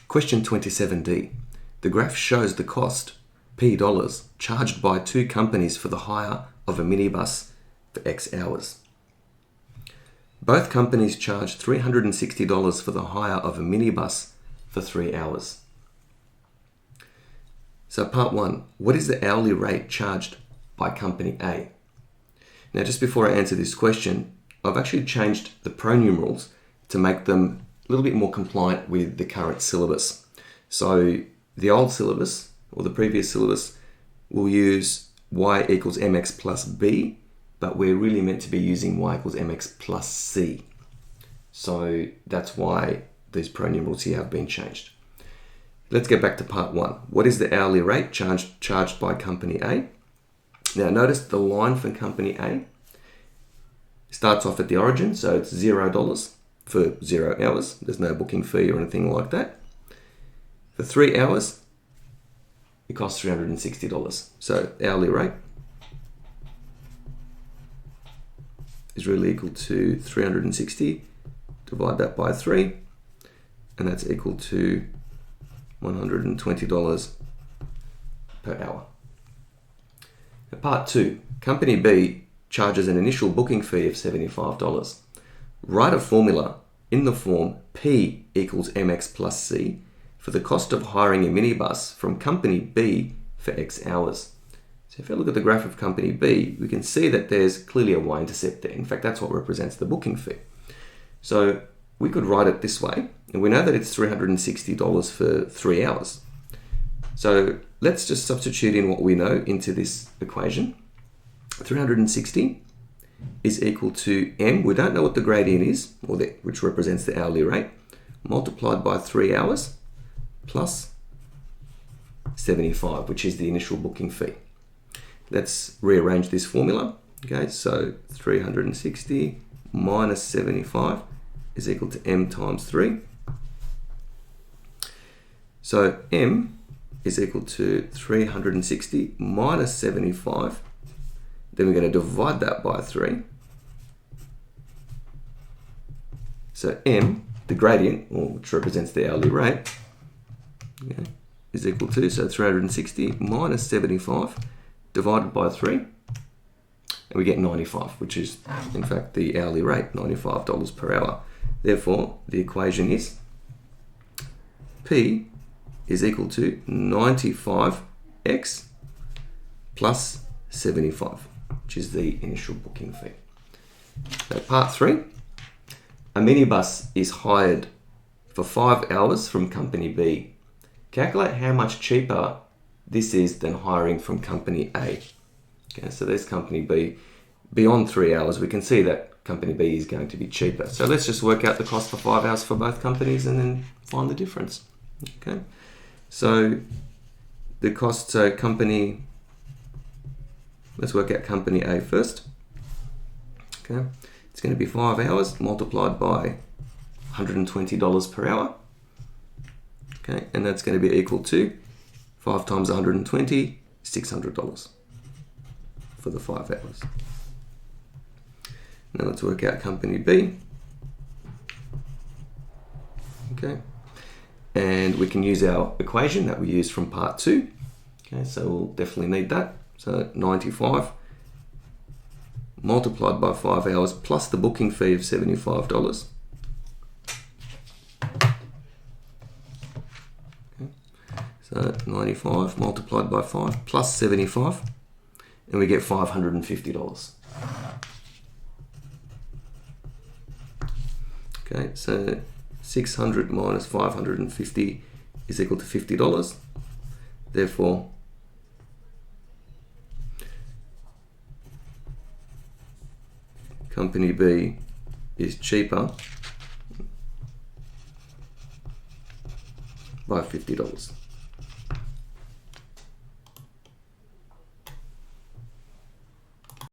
Question 27d. The graph shows the cost, P dollars, charged by two companies for the hire of a minibus for X hours. Both companies charge $360 for the hire of a minibus for 3 hours. So part 1, what is the hourly rate charged by company A? Now just before I answer this question, I've actually changed the pronumerals to make them a little bit more compliant with the current syllabus. So the old syllabus, or the previous syllabus, will use y equals mx plus b, but we're really meant to be using y equals mx plus c. So that's why these pronumerals here have been changed. Let's get back to part 1. What is the hourly rate charged by company A? Now notice the line for company A starts off at the origin, so it's $0 for 0 hours. There's no booking fee or anything like that. For 3 hours, it costs $360. So hourly rate is really equal to 360, divide that by 3, and that's equal to $120 per hour. Now part 2, company B charges an initial booking fee of $75. Write a formula in the form P equals mx plus c for the cost of hiring a minibus from company B for X hours. So if I look at the graph of company B, we can see that there's clearly a y-intercept there. In fact, that's what represents the booking fee. So we could write it this way, and we know that it's $360 for 3 hours. So let's just substitute in what we know into this equation. 360 is equal to m, we don't know what the gradient is, which represents the hourly rate, multiplied by 3 hours, plus 75, which is the initial booking fee. Let's rearrange this formula. Okay, so 360 minus 75 is equal to m times 3. So m is equal to 360 minus 75. Then we're going to divide that by 3. So m, the gradient, which represents the hourly rate, okay, is equal to, so 360 minus 75 divided by 3, and we get 95, which is in fact the hourly rate, $95 per hour. Therefore, the equation is P is equal to 95x plus 75, which is the initial booking fee. So part 3, a minibus is hired for 5 hours from company B. Calculate how much cheaper this is than hiring from company A. Okay, so there's company B. Beyond 3 hours, we can see that company B is going to be cheaper. So let's just work out the cost for 5 hours for both companies and then find the difference. Okay, so the cost, let's work out company A first. Okay, it's going to be 5 hours multiplied by $120 per hour. Okay, and that's going to be equal to 5 times 120, $600 for the 5 hours. Now let's work out company B. Okay, and we can use our equation that we used from part 2. Okay, so we'll definitely need that. So 95 multiplied by 5 hours plus the booking fee of $75. Okay. So 95 multiplied by 5 plus 75, and we get $550. Okay, so 600 minus 550 is equal to $50. Therefore, company B is cheaper by $50.